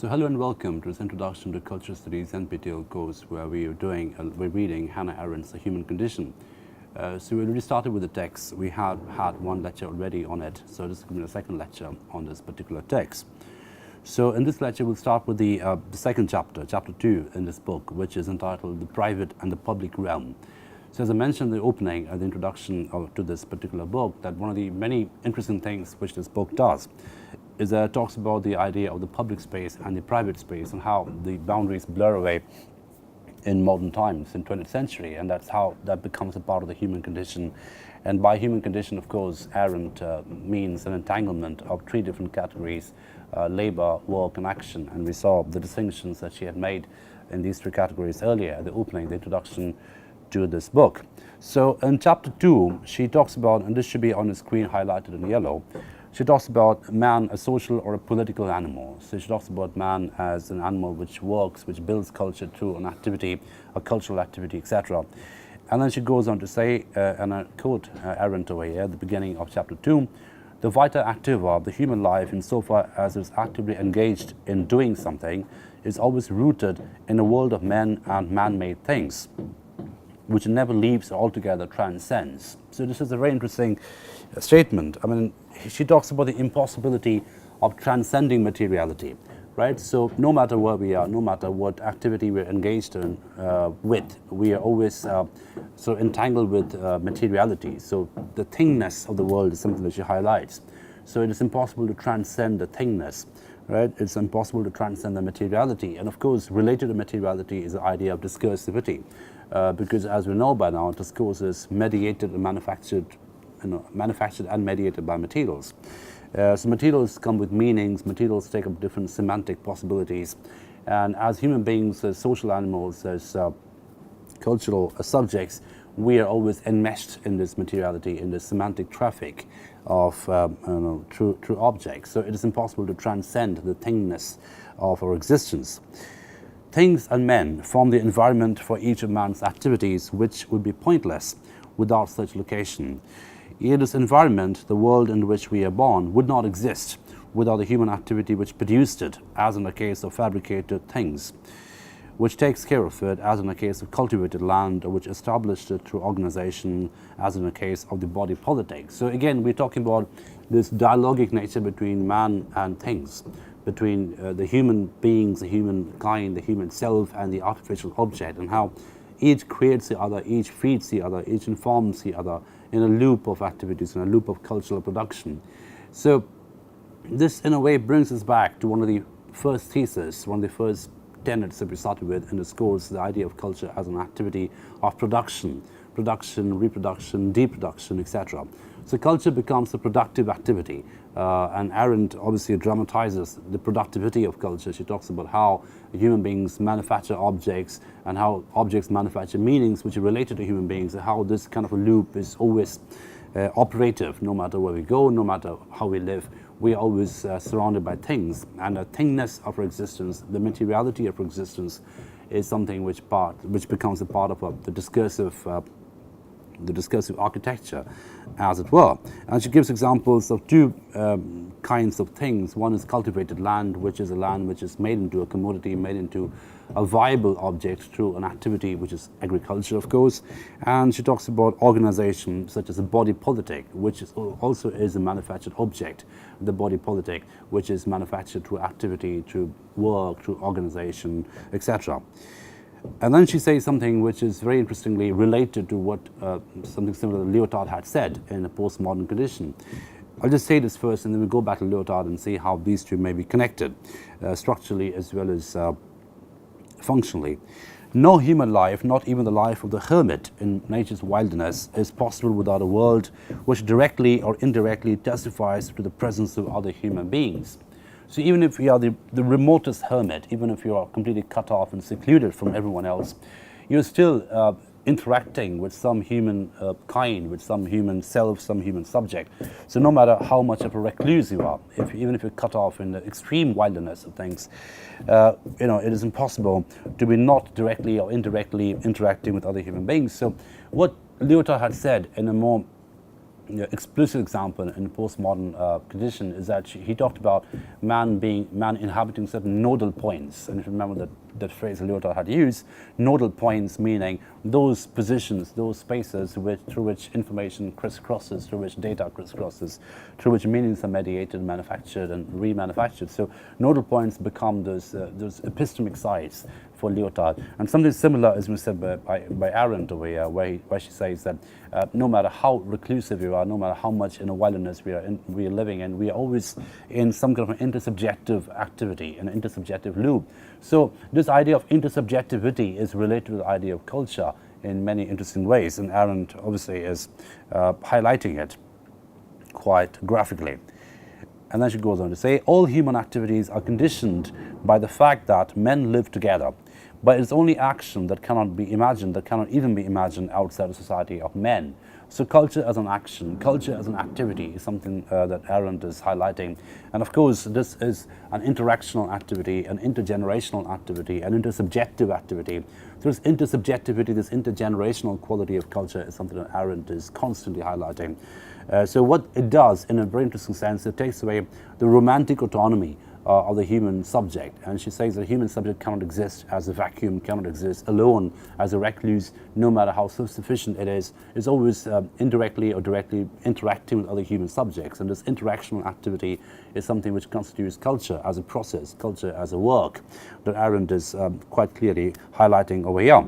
So hello and welcome to this Introduction to Culture Studies NPTEL course where we're reading Hannah Arendt's The Human Condition. So we already started with the text. We have had one lecture already on it, so this is going to be the second lecture on this particular text. So in this lecture we'll start with the second chapter, chapter 2 in this book, which is entitled The Private and the Public Realm. So as I mentioned in the opening, the introduction to this particular book, that one of the many interesting things which this book does is that it talks about the idea of the public space and the private space and how the boundaries blur away in modern times, in 20th century, and that's how that becomes a part of the human condition. And by human condition, of course, Arendt means an entanglement of three different categories, labor, work, and action. And we saw the distinctions that she had made in these three categories earlier at the opening, the introduction to this book. So in chapter 2, she talks about, and this should be on the screen highlighted in yellow, she talks about man, a social or a political animal. So she talks about man as an animal which works, which builds culture through an activity, a cultural activity, etc. And then she goes on to say, and I quote Arendt over here at the beginning of chapter 2, the vita activa of the human life, insofar as it is actively engaged in doing something, is always rooted in a world of men and man-made things, which never leaves or altogether transcends. So this is a very interesting statement. I mean, she talks about the impossibility of transcending materiality, right? So no matter where we are, no matter what activity we're engaged in we are always so entangled with materiality. So the thingness of the world is something that she highlights. So it is impossible to transcend the thingness, right? It's impossible to transcend the materiality. And of course, related to materiality is the idea of discursivity. Because as we know by now, discourse is mediated and manufactured and mediated by materials. So materials come with meanings, materials take up different semantic possibilities, and as human beings, as social animals, as cultural subjects, we are always enmeshed in this materiality, in this semantic traffic of through objects. So it is impossible to transcend the thingness of our existence. Things and men form the environment for each of man's activities, which would be pointless without such location. Yet this environment, the world in which we are born, would not exist without the human activity which produced it, as in the case of fabricated things, which takes care of it, as in the case of cultivated land, or which established it through organization, as in the case of the body politic. So again, we're talking about this dialogic nature between man and things, between the human beings, the human kind, the human self, and the artificial object, and how each creates the other, each feeds the other, each informs the other in a loop of activities, in a loop of cultural production. So this, in a way, brings us back to one of the first theses, one of the first tenets that we started with in this course, the idea of culture as an activity of production, reproduction, deproduction, etc. So culture becomes a productive activity, and Arendt obviously dramatizes the productivity of culture. She talks about how human beings manufacture objects and how objects manufacture meanings which are related to human beings, and how this kind of a loop is always operative. No matter where we go, no matter how we live, we are always surrounded by things, and the thingness of our existence, the materiality of our existence, is something which becomes a part of the discursive architecture, as it were. And she gives examples of two kinds of things. One is cultivated land, which is a land which is made into a commodity, made into a viable object through an activity which is agriculture, of course. And she talks about organization, such as a body politic, which also is a manufactured object, the body politic, which is manufactured through activity, through work, through organization, etc. And then she says something which is very interestingly related to what something similar that Lyotard had said in a postmodern condition. I'll just say this first, and then we'll go back to Lyotard and see how these two may be connected structurally as well as functionally. No human life, not even the life of the hermit in nature's wilderness, is possible without a world which directly or indirectly testifies to the presence of other human beings. So even if you are the remotest hermit, even if you are completely cut off and secluded from everyone else, you're still interacting with some human kind, with some human self, some human subject. So no matter how much of a recluse you are, even if you're cut off in the extreme wilderness of things, it is impossible to be not directly or indirectly interacting with other human beings. So what Lyotard had said in a more explicit example in postmodern condition is that he talked about man inhabiting certain nodal points. And if you remember that phrase Lyotard had used, nodal points meaning those positions, those spaces through which information crisscrosses, through which data crisscrosses, through which meanings are mediated, manufactured, and remanufactured. So nodal points become those epistemic sites for Lyotard. And something similar is said by Arendt over here, where she says that no matter how reclusive you are, no matter how much in a wilderness we are living in, we are always in some kind of an intersubjective activity, an intersubjective loop. So this idea of intersubjectivity is related to the idea of culture in many interesting ways, and Arendt obviously is highlighting it quite graphically. And then she goes on to say, all human activities are conditioned by the fact that men live together. But it's only action that cannot be imagined, that cannot even be imagined outside the society of men. So culture as an action, culture as an activity is something that Arendt is highlighting. And of course, this is an interactional activity, an intergenerational activity, an intersubjective activity. So this intersubjectivity, this intergenerational quality of culture is something that Arendt is constantly highlighting. So what it does, in a very interesting sense, it takes away the romantic autonomy of the human subject. And she says the human subject cannot exist as a vacuum, cannot exist alone as a recluse, no matter how self-sufficient it is. It's always indirectly or directly interacting with other human subjects. And this interactional activity is something which constitutes culture as a process, culture as a work, that Arendt is quite clearly highlighting over here.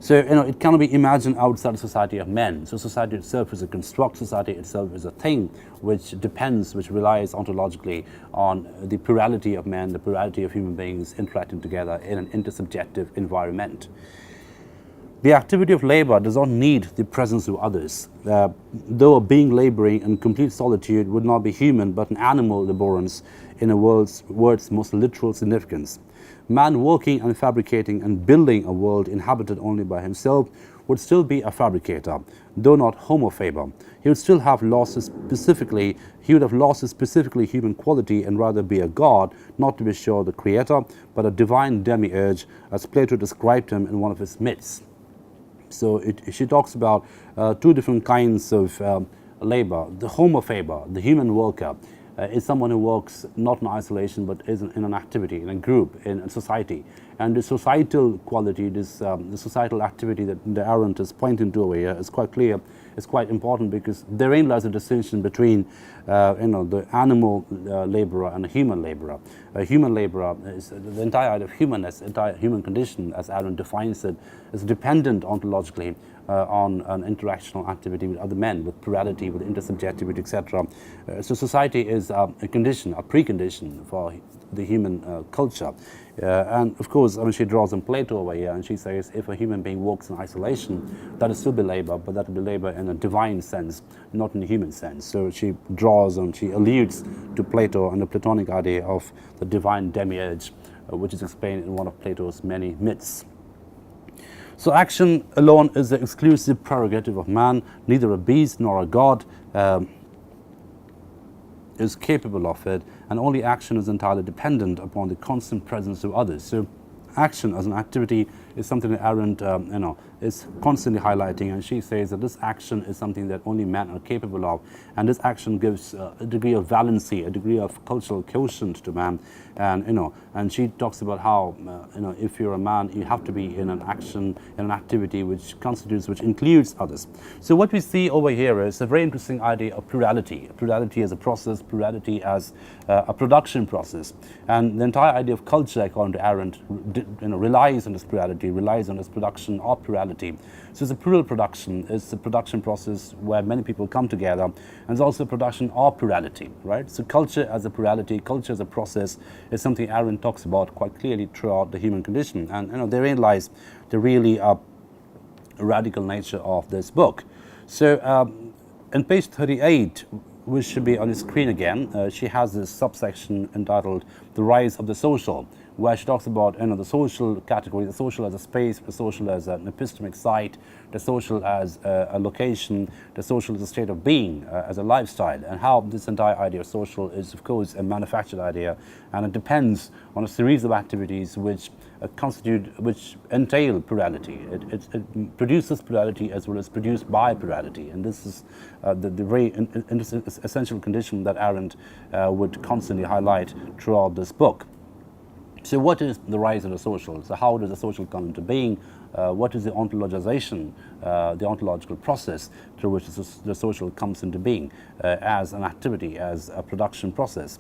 So, it cannot be imagined outside the society of men. So society itself is a construct, society itself is a thing which relies ontologically on the plurality of men, the plurality of human beings interacting together in an intersubjective environment. The activity of labor does not need the presence of others. Though a being laboring in complete solitude would not be human, but an animal laborance in a word's most literal significance. Man working and fabricating and building a world inhabited only by himself would still be a fabricator, though not homo faber. He would still have lost his specifically human quality and rather be a god, not to be sure the creator, but a divine demiurge, as Plato described him in one of his myths. So she talks about two different kinds of labor. The homo faber, the human worker, is someone who works not in isolation but is in an activity, in a group, in a society. And the societal quality, the societal activity that Arendt is pointing to over here is quite clear, is quite important, because therein lies a distinction between the animal laborer and a human laborer. A human laborer is the entire idea of humanness, entire human condition, as Arendt defines it, is dependent ontologically on an interactional activity with other men, with plurality, with intersubjectivity, etc. So society is a condition, a precondition for the human culture. And of course, she draws on Plato over here, and she says if a human being works in isolation, that will still be labor, but that will be labor in a divine sense, not in a human sense. So she draws and she alludes to Plato and the Platonic idea of the divine demiurge, which is explained in one of Plato's many myths. So action alone is the exclusive prerogative of man. Neither a beast nor a god is capable of it, and only action is entirely dependent upon the constant presence of others. So action as an activity is something that Arendt is constantly highlighting, and she says that this action is something that only men are capable of, and this action gives a degree of valency, a degree of cultural quotient to man. And she talks about how if you're a man, you have to be in an action, in an activity which includes others. So what we see over here is a very interesting idea of plurality as a process, plurality as a production process. And the entire idea of culture, according to Arendt, relies on this plurality, relies on this production of plurality. So it's a plural production. It's a production process where many people come together, and it's also a production of plurality, right? So culture as a plurality, culture as a process, is something Arendt talks about quite clearly throughout The Human Condition. And therein lies the really radical nature of this book. So on page 38, which should be on the screen again, she has this subsection entitled The Rise of the Social, where she talks about the social category, the social as a space, the social as an epistemic site, the social as a location, the social as a state of being, as a lifestyle, and how this entire idea of social is, of course, a manufactured idea, and it depends on a series of activities which which entail plurality. It produces plurality as well as produced by plurality, and this is the very essential condition that Arendt would constantly highlight throughout this book. So what is the rise of the social? So how does the social come into being? What is the ontologization, the ontological process through which the social comes into being as an activity, as a production process?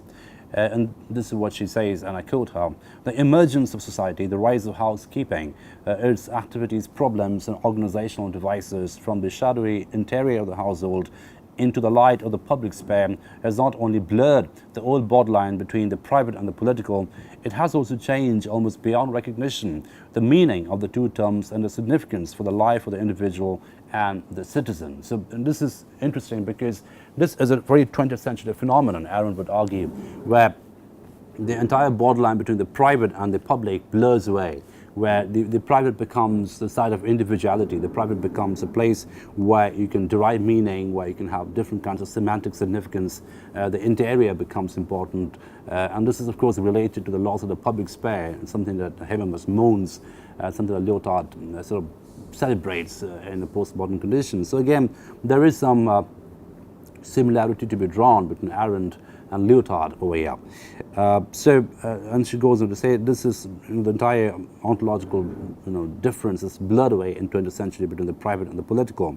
And this is what she says, and I quote her: "The emergence of society, the rise of housekeeping, its activities, problems, and organizational devices from the shadowy interior of the household into the light of the public sphere has not only blurred the old borderline between the private and the political, it has also changed almost beyond recognition the meaning of the two terms and the significance for the life of the individual and the citizen." So and this is interesting because this is a very 20th century phenomenon, Arendt would argue, where the entire borderline between the private and the public blurs away, where the private becomes the side of individuality. The private becomes a place where you can derive meaning, where you can have different kinds of semantic significance. The interior becomes important, and this is of course related to the loss of the public sphere, something that Habermas moans, something that Lyotard sort of celebrates in the postmodern conditions. So again, there is some similarity to be drawn between Arendt and Lyotard over here. And she goes on to say this is the entire ontological difference is blurred away in 20th century between the private and the political.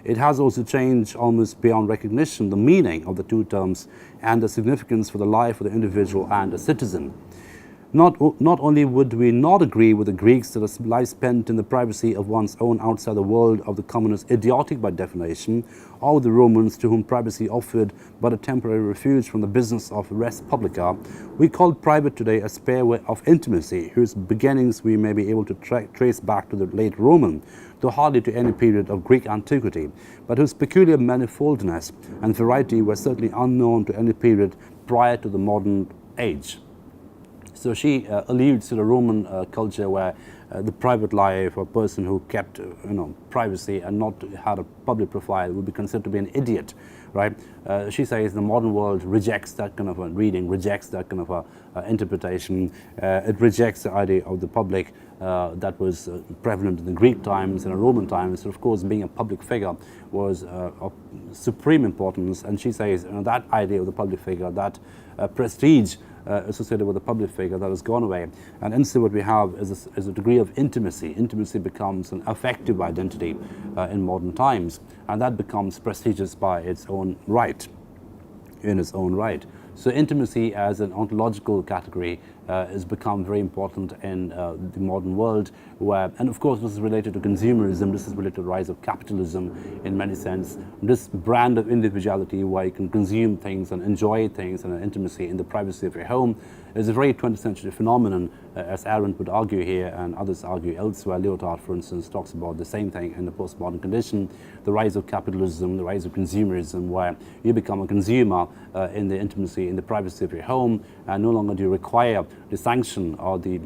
It has also changed almost beyond recognition the meaning of the two terms and the significance for the life of the individual and the citizen. Not only would we not agree with the Greeks that a life spent in the privacy of one's own outside the world of the common is idiotic by definition, or with the Romans to whom privacy offered but a temporary refuge from the business of res publica, we call private today a sphere of intimacy whose beginnings we may be able to trace back to the late Roman, though hardly to any period of Greek antiquity, but whose peculiar manifoldness and variety were certainly unknown to any period prior to the modern age. So she alludes to the Roman culture where the private life, a person who kept privacy and not had a public profile would be considered to be an idiot, right? She says the modern world rejects that kind of a reading, rejects that kind of a interpretation. It rejects the idea of the public that was prevalent in the Greek times and the Roman times. So of course, being a public figure was of supreme importance. And she says that idea of the public figure, that prestige associated with a public figure, that has gone away. And instead what we have is a degree of intimacy. Intimacy becomes an affective identity in modern times, and that becomes prestigious by its own right, in its own right. So intimacy as an ontological category has become very important in the modern world, where, and of course this is related to consumerism, this is related to the rise of capitalism in many sense. This brand of individuality where you can consume things and enjoy things and intimacy in the privacy of your home is a very 20th century phenomenon, as Arendt would argue here and others argue elsewhere. Lyotard, for instance, talks about the same thing in the postmodern condition, the rise of capitalism, the rise of consumerism, where you become a consumer in the intimacy, in the privacy of your home, and no longer do you require the sanction or the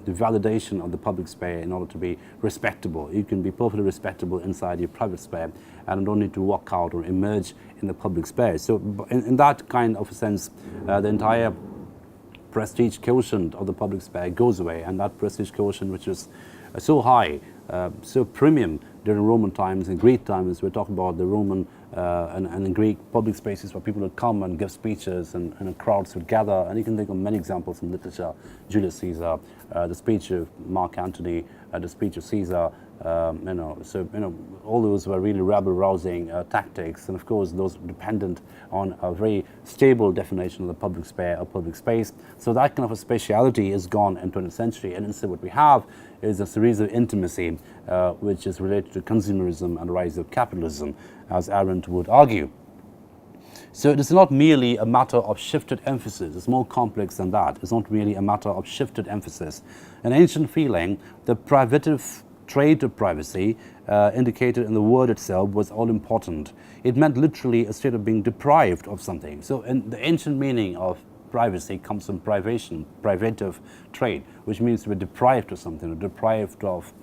validation of the public sphere in order to be respectable. You can be perfectly respectable inside your private sphere and don't need to walk out or emerge in the public sphere. So in that kind of a sense, the entire prestige quotient of the public sphere goes away, and that prestige quotient, which is so high, so premium during Roman times and Greek times. We're talking about the Roman and in Greek public spaces where people would come and give speeches and crowds would gather, and you can think of many examples in literature: Julius Caesar, the speech of Mark Antony, the speech of Caesar. All those were really rabble-rousing tactics, and of course those dependent on a very stable definition of the public sphere or public space. So that kind of a spatiality is gone in 20th century, and instead what we have is a series of intimacy which is related to consumerism and the rise of capitalism, as Arendt would argue. So it is not merely a matter of shifted emphasis. It's more complex than that. It's not really a matter of shifted emphasis. In ancient feeling, the privative trait of privacy indicated in the word itself was all important. It meant literally a state of being deprived of something. So in the ancient meaning of privacy comes from privation, privative trait, which means to be deprived of something, deprived of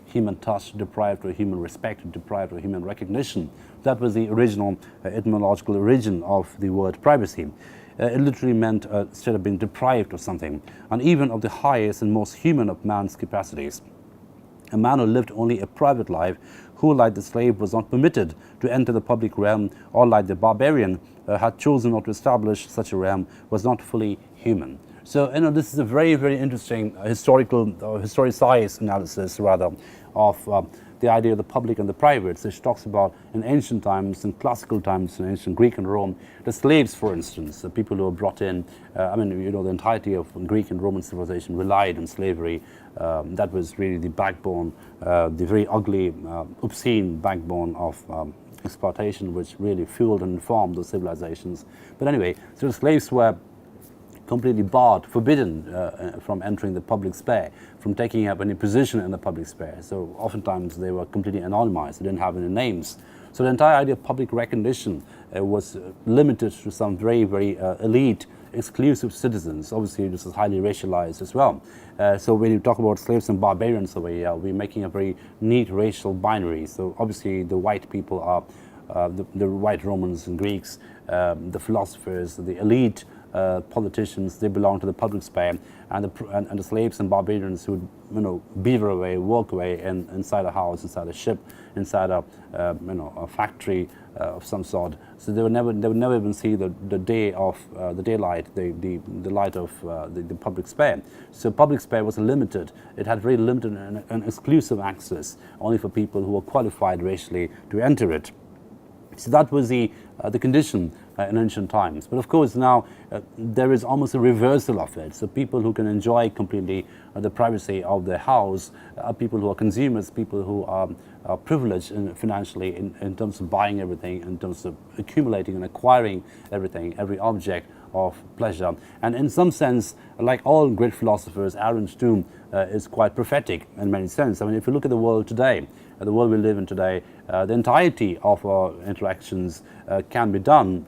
human touch, deprived of human respect, deprived of human recognition. That was the original etymological origin of the word privacy. It literally meant instead of being deprived of something, and even of the highest and most human of man's capacities. A man who lived only a private life, who, like the slave, was not permitted to enter the public realm, or like the barbarian, had chosen not to establish such a realm, was not fully human. So, this is a very, very interesting historicized analysis, rather, of the idea of the public and the private. So she talks about in ancient times, in classical times, in ancient Greek and Rome, the slaves, for instance, the people who were brought in. The entirety of Greek and Roman civilization relied on slavery. That was really the backbone, the very ugly, obscene backbone of exploitation, which really fueled and informed those civilizations. But anyway, so the slaves were completely barred, forbidden from entering the public sphere, from taking up any position in the public sphere. So oftentimes they were completely anonymized, they didn't have any names. So the entire idea of public recognition was limited to some very, very elite, exclusive citizens. Obviously this is highly racialized as well. So when you talk about slaves and barbarians over here, we're making a very neat racial binary. So obviously the white people are the white Romans and Greeks, the philosophers, the elite politicians, they belong to the public sphere, and the slaves and barbarians who beaver away, work away inside a house, inside a ship, inside a factory of some sort. So they would never even see the day of the daylight, the light of the public sphere. So public sphere was limited. It had very limited and exclusive access, only for people who were qualified racially to enter it. So that was the condition in ancient times. But of course now there is almost a reversal of it. So people who can enjoy completely the privacy of their house are people who are consumers, people who are privileged financially in terms of buying everything, in terms of accumulating and acquiring everything, every object of pleasure. And in some sense, like all great philosophers, Arendt too is quite prophetic in many sense. I mean, if you look at the world today, the world we live in today, the entirety of our interactions can be done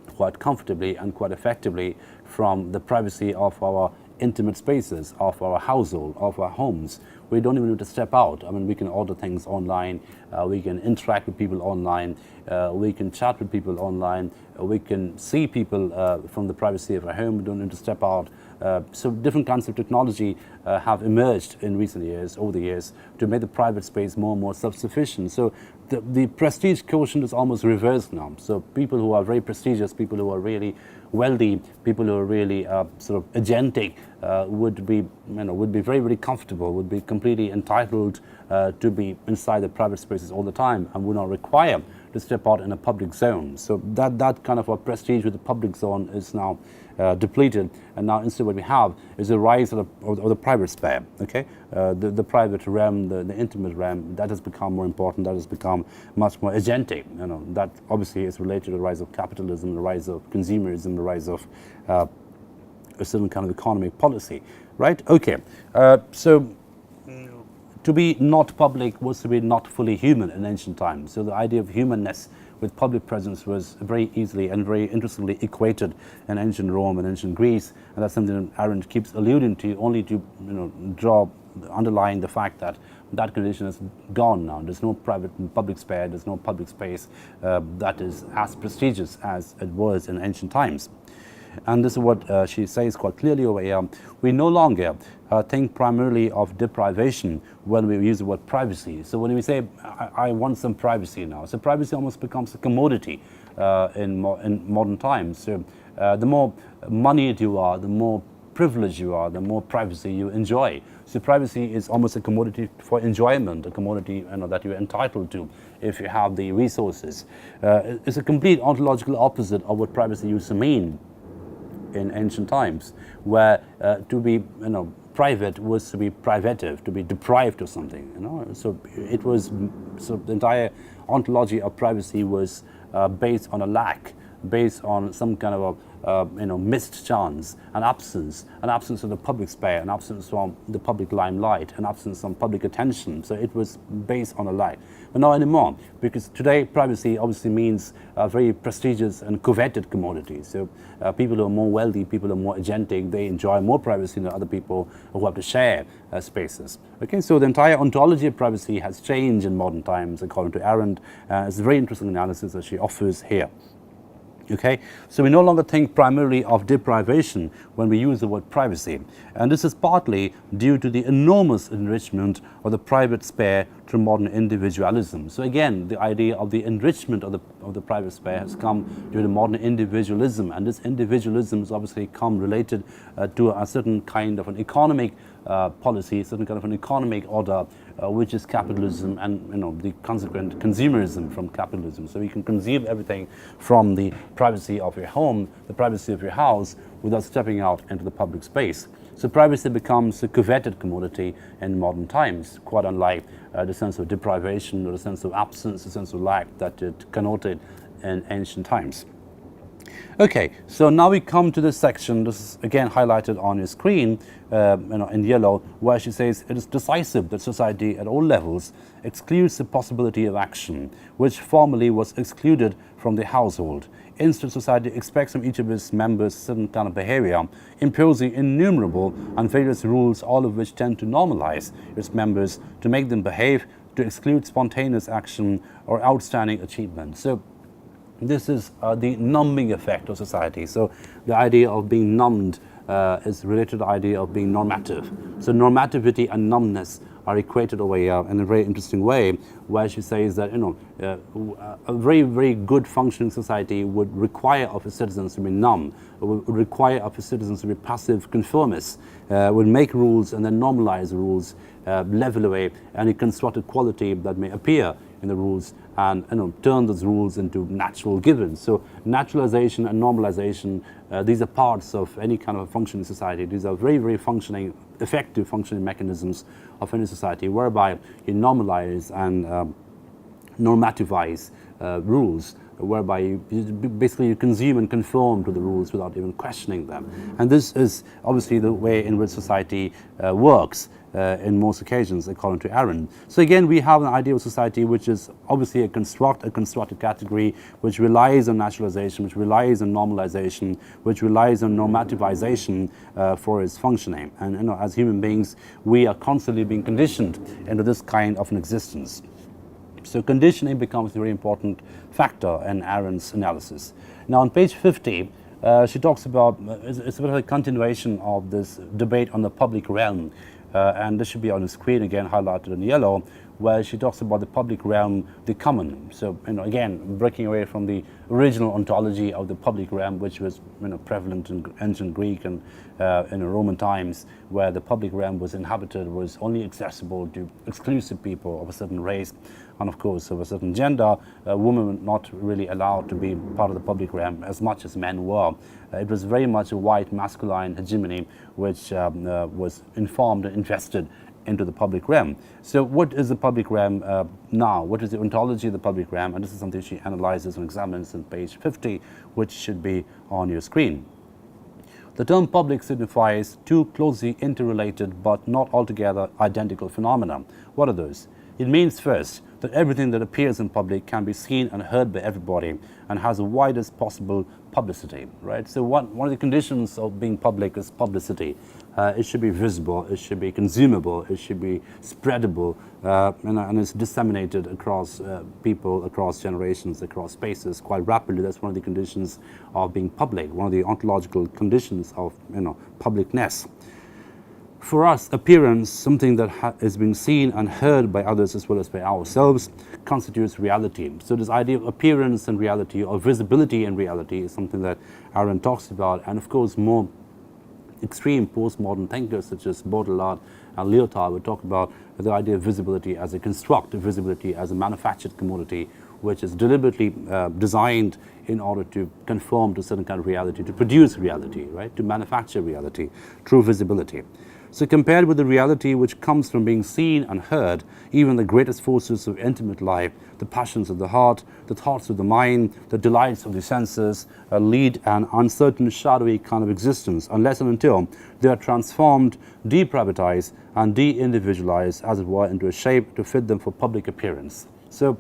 quite comfortably and quite effectively from the privacy of our intimate spaces, of our household, of our homes. We don't even need to step out. I mean, we can order things online, we can interact with people online, we can chat with people online, we can see people from the privacy of our home. We don't need to step out. So different kinds of technology have emerged in recent years, over the years, to make the private space more and more self-sufficient. So the prestige quotient is almost reversed now. So people who are very prestigious, people who are really wealthy, people who are really sort of agentic would be very, very comfortable, would be completely entitled to be inside the private spaces all the time, and would not require to step out in a public zone. So that kind of a prestige with the public zone is now depleted, and now instead what we have is a rise of the private sphere. Okay, the private realm, the intimate realm, that has become more important. That has become much more agentic. That obviously is related to the rise of capitalism, the rise of consumerism, the rise of a certain kind of economic policy. Right? Okay, so to be not public was to be not fully human in ancient times. So the idea of humanness with public presence was very easily and very interestingly equated in ancient Rome and ancient Greece, and that's something that Arendt keeps alluding to, only to underlying the fact that that condition is gone now. There's no private and public sphere, there's no public space that is as prestigious as it was in ancient times. And this is what she says quite clearly over here. We no longer think primarily of deprivation when we use the word privacy. So when we say, I want some privacy now, so privacy almost becomes a commodity in modern times. So the more moneyed you are, the more privileged you are, the more privacy you enjoy. So privacy is almost a commodity for enjoyment, a commodity that you're entitled to if you have the resources. It's a complete ontological opposite of what privacy used to mean in ancient times, where to be private was to be privative, to be deprived of something. So it was, so the entire ontology of privacy was based on a lack, based on some kind of a missed chance, an absence of the public sphere, an absence from the public limelight, an absence from public attention. So it was based on a lie. But not anymore, because today privacy obviously means very prestigious and coveted commodity. So people who are more wealthy, people who are more agentic, they enjoy more privacy than other people who have to share spaces. Okay, so the entire ontology of privacy has changed in modern times, according to Arendt. It's a very interesting analysis that she offers here. Okay, so we no longer think primarily of deprivation when we use the word privacy, and this is partly due to the enormous enrichment of the private sphere through modern individualism. So again, the idea of the enrichment of the private sphere has come due to modern individualism, and this individualism has obviously come related to a certain kind of an economic policy, certain kind of an economic order, which is capitalism, and the consequent consumerism from capitalism. So you can consume everything from the privacy of your home, the privacy of your house, without stepping out into the public space. So privacy becomes a coveted commodity in modern times, quite unlike the sense of deprivation or the sense of absence, the sense of lack that it connoted in ancient times. Okay, so now we come to this section. This is again highlighted on your screen in yellow, where she says it is decisive that society at all levels excludes the possibility of action, which formerly was excluded from the household. Instead, society expects from each of its members certain kind of behavior, imposing innumerable and various rules, all of which tend to normalize its members, to make them behave, to exclude spontaneous action or outstanding achievement. So this is the numbing effect of society. So the idea of being numbed is related to the idea of being normative. So normativity and numbness are equated over here in a very interesting way, where she says that a very, very good functioning society would require of its citizens to be numb, would require of its citizens to be passive conformists, would make rules and then normalize the rules, level away any constructed quality that may appear in the rules, and turn those rules into natural givens. So naturalization and normalization, these are parts of any kind of a functioning society. These are very, very functioning, effective functioning mechanisms of any society, whereby you normalize and normativize rules, whereby you consume and conform to the rules without even questioning them. And this is obviously the way in which society works in most occasions, according to Arendt. So again, we have an idea of society which is obviously a constructed category, which relies on naturalization, which relies on normalization, which relies on normativization for its functioning. And as human beings, we are constantly being conditioned into this kind of an existence. So conditioning becomes a very important factor in Arendt's analysis. Now on page 50, she talks about, it's a bit of a continuation of this debate on the public realm, and this should be on the screen again, highlighted in yellow, where she talks about the public realm, the common. So again, breaking away from the original ontology of the public realm, which was prevalent in ancient Greek and in Roman times, where the public realm was inhabited, was only accessible to exclusive people of a certain race, and of course of a certain gender. Women were not really allowed to be part of the public realm as much as men were. It was very much a white masculine hegemony which was informed and invested into the public realm. So what is the public realm now? What is the ontology of the public realm? And this is something she analyzes and examines on page 50, which should be on your screen. The term public signifies two closely interrelated but not altogether identical phenomena. What are those? It means first that everything that appears in public can be seen and heard by everybody and has the widest possible publicity, right? So one of the conditions of being public is publicity. It should be visible, it should be consumable, it should be spreadable, and it's disseminated across people, across generations, across spaces quite rapidly. That's one of the conditions of being public, one of the ontological conditions of publicness. For us, appearance, something that is being seen and heard by others as well as by ourselves, constitutes reality. So this idea of appearance and reality, or visibility and reality, is something that Arendt talks about, and of course more extreme postmodern thinkers such as Baudrillard and Lyotard would talk about the idea of visibility as a construct, visibility as a manufactured commodity, which is deliberately designed in order to conform to a certain kind of reality, to produce reality, right? To manufacture reality through visibility. So compared with the reality which comes from being seen and heard, even the greatest forces of intimate life, the passions of the heart, the thoughts of the mind, the delights of the senses, lead an uncertain, shadowy kind of existence, unless and until they are transformed, deprivatized, and de-individualized, as it were, into a shape to fit them for public appearance. So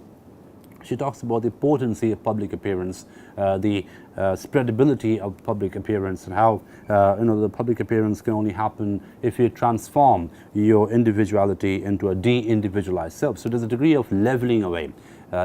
she talks about the potency of public appearance, the spreadability of public appearance, and how the public appearance can only happen if you transform your individuality into a de-individualized self. So there's a degree of leveling away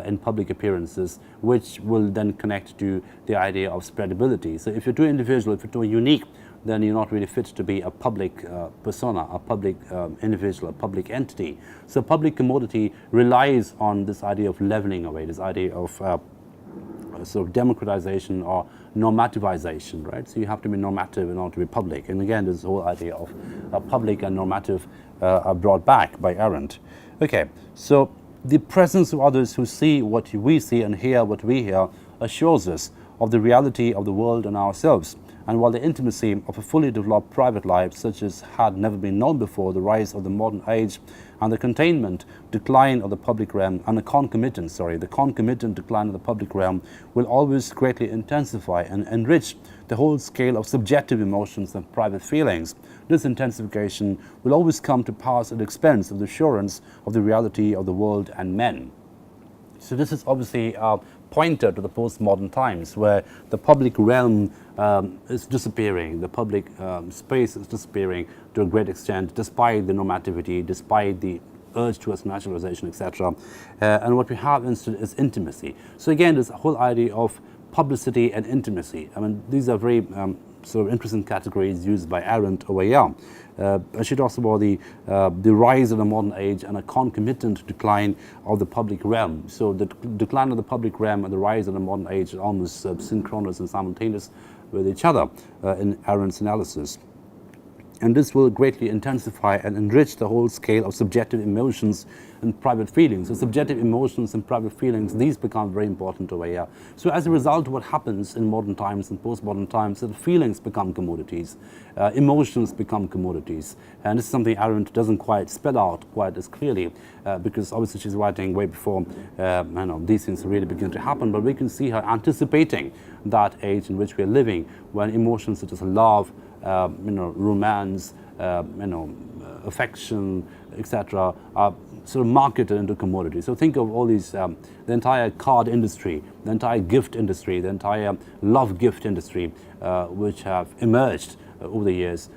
in public appearances, which will then connect to the idea of spreadability. So if you're too individual, if you're too unique, then you're not really fit to be a public persona, a public individual, a public entity. So public commodity relies on this idea of leveling away, this idea of sort of democratization or normativization, right? So you have to be normative in order to be public. And again, this whole idea of public and normative are brought back by Arendt. Okay, so the presence of others who see what we see and hear what we hear assures us of the reality of the world and ourselves. And while the intimacy of a fully developed private life, such as had never been known before, the rise of the modern age and the containment decline of the public realm, and the concomitant decline of the public realm will always greatly intensify and enrich the whole scale of subjective emotions and private feelings. This intensification will always come to pass at the expense of the assurance of the reality of the world and men. So this is obviously a pointer to the postmodern times, where the public realm is disappearing, the public space is disappearing to a great extent, despite the normativity, despite the urge towards naturalization, etc. And what we have instead is intimacy. So again, this whole idea of publicity and intimacy. I mean, these are very sort of interesting categories used by Arendt over here. She talks about the rise of the modern age and a concomitant decline of the public realm. So the decline of the public realm and the rise of the modern age are almost synchronous and simultaneous with each other in Arendt's analysis. And this will greatly intensify and enrich the whole scale of subjective emotions and private feelings. So subjective emotions and private feelings, these become very important over here. So as a result, what happens in modern times and postmodern times, that feelings become commodities, emotions become commodities. And this is something Arendt doesn't quite spell out quite as clearly, because obviously she's writing way before these things really begin to happen. But we can see her anticipating that age in which we are living, when emotions such as love, romance, affection, etc., are sort of marketed into commodities. So think of all these, the entire card industry, the entire gift industry, the entire love gift industry, which have emerged over the years,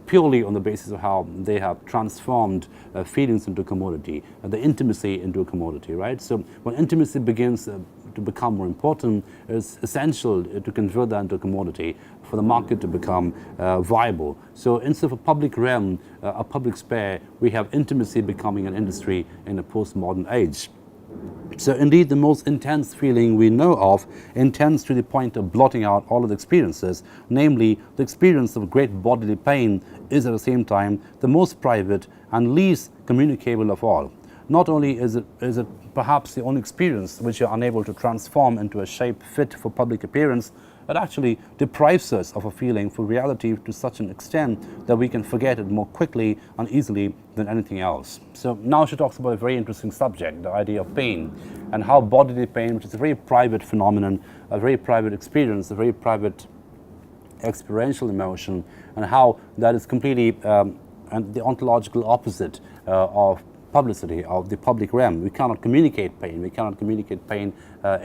purely on the basis of how they have transformed feelings into a commodity, the intimacy into a commodity, right? So when intimacy begins to become more important, it's essential to convert that into a commodity for the market to become viable. So instead of a public realm, a public sphere, we have intimacy becoming an industry in a postmodern age. So indeed, the most intense feeling we know of, intense to the point of blotting out all of the experiences, namely the experience of great bodily pain, is at the same time the most private and least communicable of all. Not only is it perhaps the only experience which you're unable to transform into a shape fit for public appearance, it actually deprives us of a feeling for reality to such an extent that we can forget it more quickly and easily than anything else. So now she talks about a very interesting subject, the idea of pain, and how bodily pain, which is a very private phenomenon, a very private experience, a very private experiential emotion, and how that is completely and the ontological opposite of publicity, of the public realm. We cannot communicate pain. We cannot communicate pain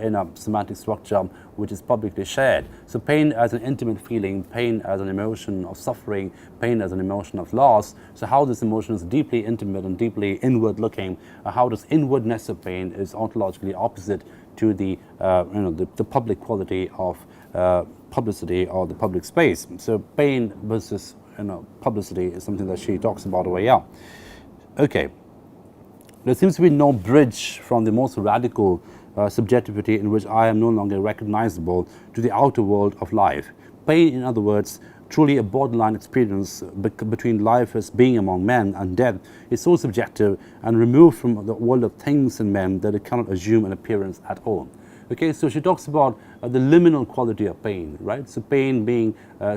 in a semantic structure which is publicly shared. So pain as an intimate feeling, pain as an emotion of suffering, pain as an emotion of loss. So how this emotion is deeply intimate and deeply inward looking, how this inwardness of pain is ontologically opposite to the public quality of publicity or the public space. So pain versus publicity is something that she talks about over here. Okay. There seems to be no bridge from the most radical subjectivity in which I am no longer recognizable to the outer world of life. Pain, in other words, truly a borderline experience between life as being among men and death, is so subjective and removed from the world of things and men that it cannot assume an appearance at all. Okay, so she talks about the liminal quality of pain, right? So pain being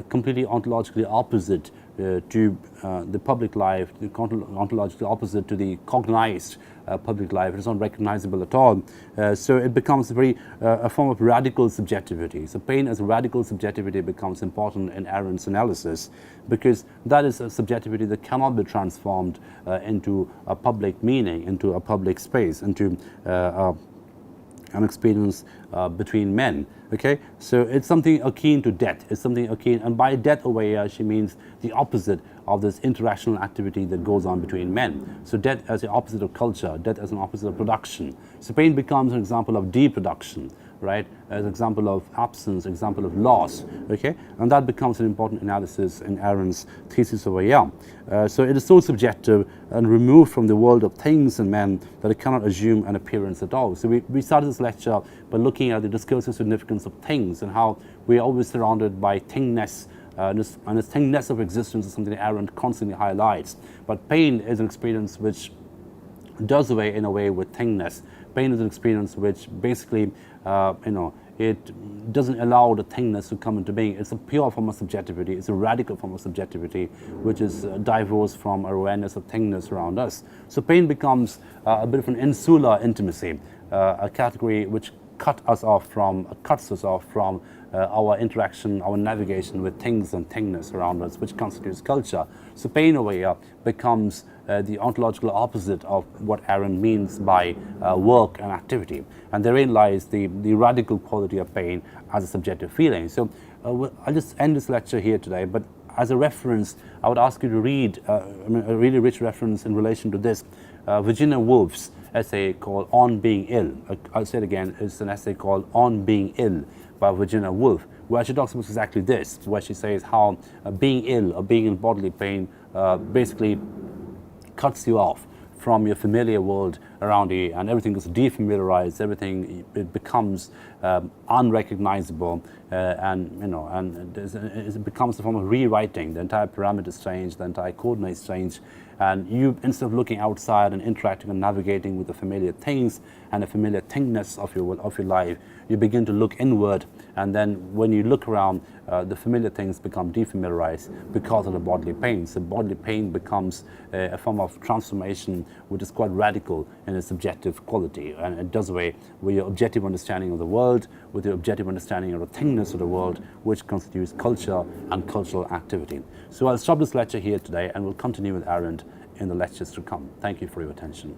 completely ontologically opposite to the public life, ontologically opposite to the cognized public life. It's not recognizable at all. So it becomes a form of radical subjectivity. So pain as a radical subjectivity becomes important in Arendt's analysis, because that is a subjectivity that cannot be transformed into a public meaning, into a public space, into an experience between men. Okay, so it's something akin to death. It's something akin, and by death over here she means the opposite of this interactional activity that goes on between men. So death as the opposite of culture, death as an opposite of production. So pain becomes an example of deproduction, right? As an example of absence, example of loss, okay? And that becomes an important analysis in Arendt's thesis over here. So it is so subjective and removed from the world of things and men that it cannot assume an appearance at all. So we started this lecture by looking at the discursive significance of things and how we are always surrounded by thingness, and this thingness of existence is something that Arendt constantly highlights. But pain is an experience which does away in a way with thingness. Pain is an experience which basically, it doesn't allow the thingness to come into being. It's a pure form of subjectivity. It's a radical form of subjectivity, which is divorced from our awareness of thingness around us. So pain becomes a bit of an insular intimacy, a category which cuts us off from our interaction, our navigation with things and thingness around us, which constitutes culture. So pain over here becomes the ontological opposite of what Arendt means by work and activity. And therein lies the radical quality of pain as a subjective feeling. So I'll just end this lecture here today, but as a reference, I would ask you to read a really rich reference in relation to this, Virginia Woolf's essay called On Being Ill. I'll say it again, it's an essay called On Being Ill by Virginia Woolf, where she talks about exactly this, where she says how being ill or being in bodily pain basically cuts you off from your familiar world around you, and everything is defamiliarized, everything it becomes unrecognizable, and it becomes a form of rewriting. The entire parameters change, the entire coordinates change, and you, instead of looking outside and interacting and navigating with the familiar things and the familiar thingness of your life, you begin to look inward, and then when you look around, the familiar things become defamiliarized because of the bodily pain. So bodily pain becomes a form of transformation which is quite radical in its subjective quality, and it does away with your objective understanding of the world, with your objective understanding of the thingness of the world, which constitutes culture and cultural activity. So I'll stop this lecture here today, and we'll continue with Arendt in the lectures to come. Thank you for your attention.